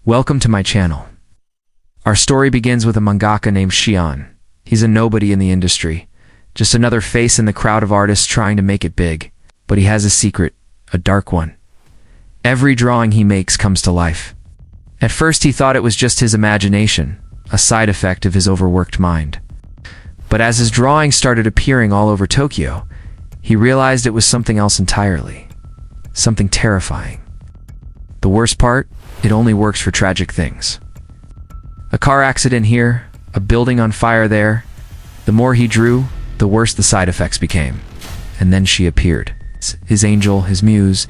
Welcome to my channel. Our story begins with a mangaka named Shion. He's a nobody in the industry, just another face in the crowd of artists trying to make it big. But he has a secret, a dark one. Every drawing he makes comes to life. At first he thought it was just his imagination, a side effect of his overworked mind. But as his drawings started appearing all over Tokyo, he realized it was something else entirely. Something terrifying. The worst part? It only works for tragic things. A car accident here, a building on fire there. The more he drew, the worse the side effects became. And then she appeared. His angel, his muse,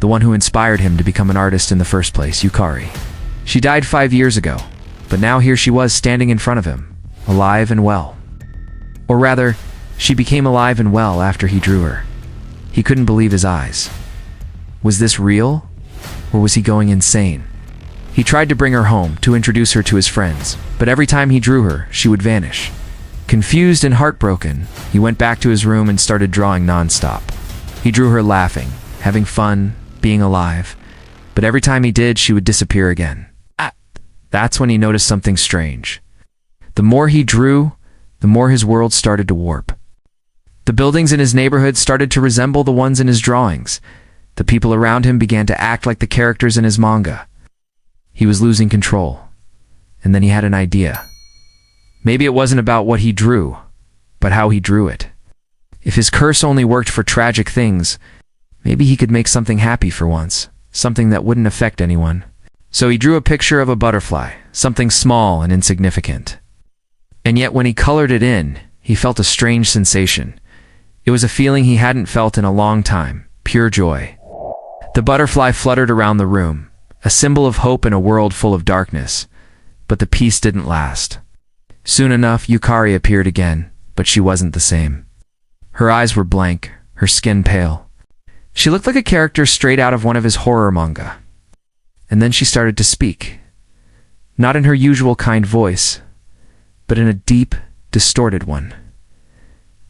the one who inspired him to become an artist in the first place, Yukari. She died 5 years ago, but now here she was standing in front of him, alive and well. Or rather, she became alive and well after he drew her. He couldn't believe his eyes. Was this real? Or was he going insane? He tried to bring her home, to introduce her to his friends, but every time he drew her, she would vanish. Confused and heartbroken, he went back to his room and started drawing non-stop. He drew her laughing, having fun, being alive, but every time he did, she would disappear again. That's when he noticed something strange. The more he drew, the more his world started to warp. The buildings in his neighborhood started to resemble the ones in his drawings. The people around him began to act like the characters in his manga. He was losing control. And then he had an idea. Maybe it wasn't about what he drew, but how he drew it. If his curse only worked for tragic things, maybe he could make something happy for once, something that wouldn't affect anyone. So he drew a picture of a butterfly, something small and insignificant. And yet when he colored it in, he felt a strange sensation. It was a feeling he hadn't felt in a long time, pure joy. The butterfly fluttered around the room, a symbol of hope in a world full of darkness. But the peace didn't last. Soon enough, Yukari appeared again, but she wasn't the same. Her eyes were blank, her skin pale. She looked like a character straight out of one of his horror manga. And then she started to speak. Not in her usual kind voice, but in a deep, distorted one.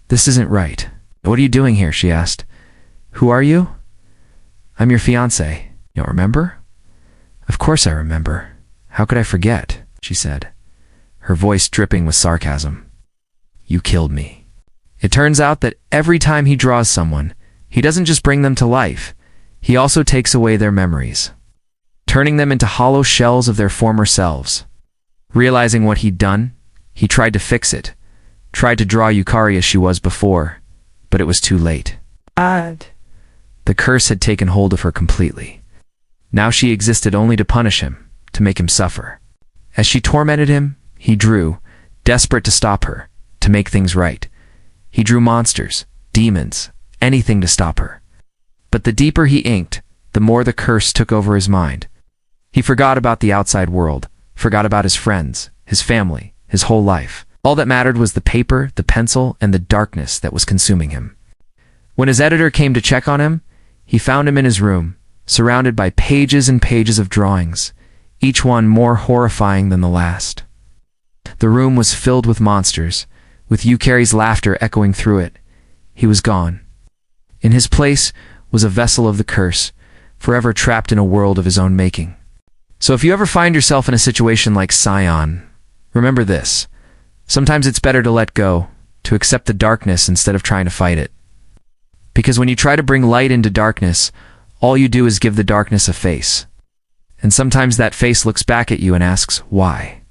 "This isn't right. What are you doing here?" she asked. "Who are you?" "I'm your fiancé. You don't remember?" "Of course I remember. How could I forget?" she said, her voice dripping with sarcasm. "You killed me." It turns out that every time he draws someone, he doesn't just bring them to life, he also takes away their memories, turning them into hollow shells of their former selves. Realizing what he'd done, he tried to fix it, tried to draw Yukari as she was before, but it was too late. The curse had taken hold of her completely. Now she existed only to punish him, to make him suffer. As she tormented him, he drew, desperate to stop her, to make things right. He drew monsters, demons, anything to stop her. But the deeper he inked, the more the curse took over his mind. He forgot about the outside world, forgot about his friends, his family, his whole life. All that mattered was the paper, the pencil, and the darkness that was consuming him. When his editor came to check on him, he found him in his room, surrounded by pages and pages of drawings, each one more horrifying than the last. The room was filled with monsters, with Yukari's laughter echoing through it. He was gone. In his place was a vessel of the curse, forever trapped in a world of his own making. So if you ever find yourself in a situation like Shion, remember this. Sometimes it's better to let go, to accept the darkness instead of trying to fight it. Because when you try to bring light into darkness, all you do is give the darkness a face. And sometimes that face looks back at you and asks, why?